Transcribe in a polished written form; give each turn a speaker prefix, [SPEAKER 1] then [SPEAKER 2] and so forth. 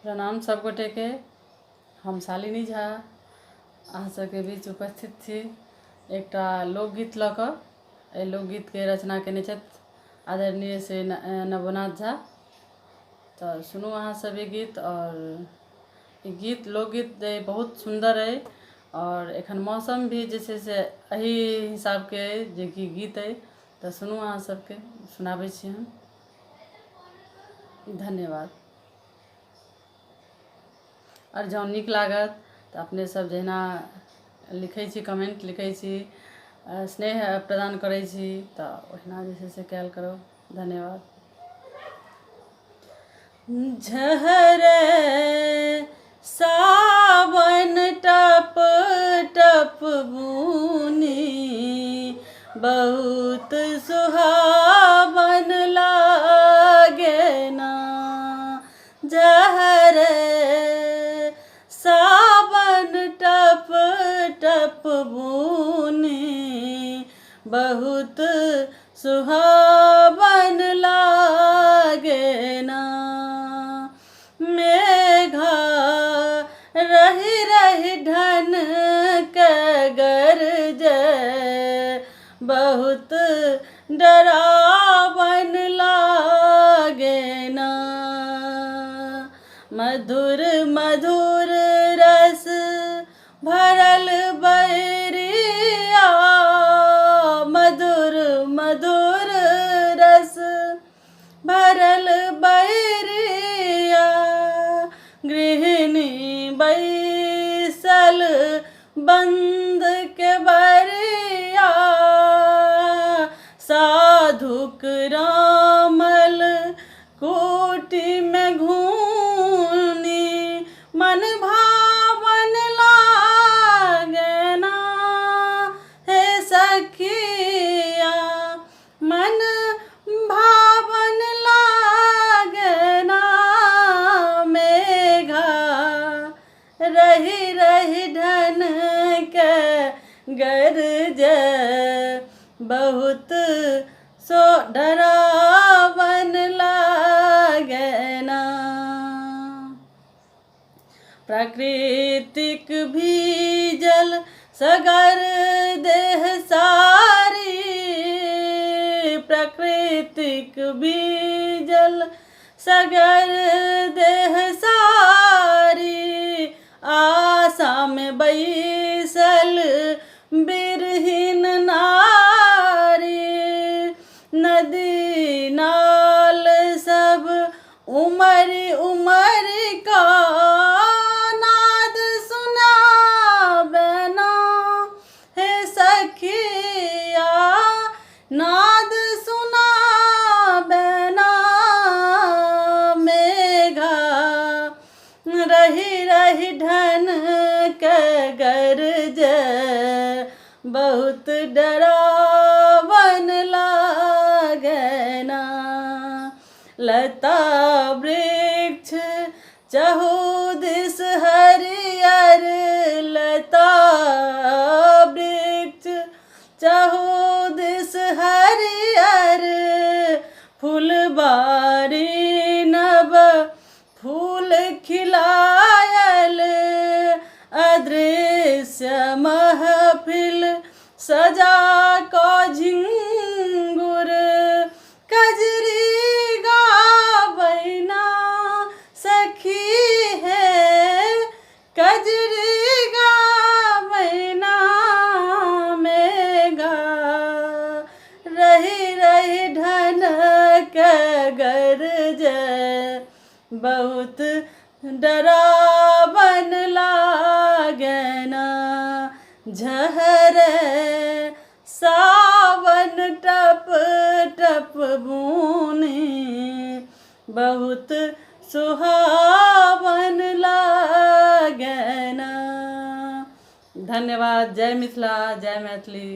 [SPEAKER 1] प्रणाम सब गोटे के। हम शालिनी झा अहाँ सबके बीच उपस्थित छी एकटा लोकगीत लऽ कऽ। एहि लोकगीत के रचना केने छथि आदरणीय श्री नवनाथ झा। तो सुनू अहाँ सब ये गीत। और ई गीत लोकगीत बहुत सुंदर है और एखन मौसम भी जे छै से एही हिसाब के जे कि गीत है। तो सुनू अहाँ सबके सुनाबै छी हम। धन्यवाद। और जँ नीक लागत तो अपने सब जहिना लिखै छी, कमेंट लिखै छी, स्नेह प्रदान करै छी, तो ओहिना जे छै से कयल करो। धन्यवाद। झहरे सावन टप टप बुनी, बहुत सुहावन लागे ना। झहरे सावन टप टप बुनी, बहुत सुहावन लागे ना। मेघा रही रही ढन के गरजे, बहुत डरावन लागे ना। मधुर मधुर रस भरल बैरिया, मधुर मधुर रस भरल बैरिया। गृहिणी बैसल बंद के बरिया, साधुक रामल कोटि में घूनी, मन भावन लागे ना। हे सखिया मन भावन लागे ना। मेघा रही रही ढन के गरजे, बहुत सो डरावन लागे ना। प्राकृतिक भीजल सगर देह सारी, प्राकृतिक भीजल सगर देह सारी। आशा में बैसल बिरहीन नारी, नदी नाल सब उमर उमर का नाद सुनावे ना। हे सखिया नाद सुनावे ना। मेघा रही रही ढन के गरजे, बहुत डरावन लागे ना। लता वृक्ष चहुदिस हरियर, लता वृक्ष चहुदिस हरियर। फुलबारी नव फूल खिलायल, अदृश्य महफिल सजा को झिंगुर। कजरी गावैना सखी है, कजरी गावैना। मेघा रही रही ढन के गरजे, बहुत डरावन लागे ना। झहरे सावन टप टप बुनी, बहुत सुहावन लागे ना। धन्यवाद। जय मिथिला, जय मैथिली।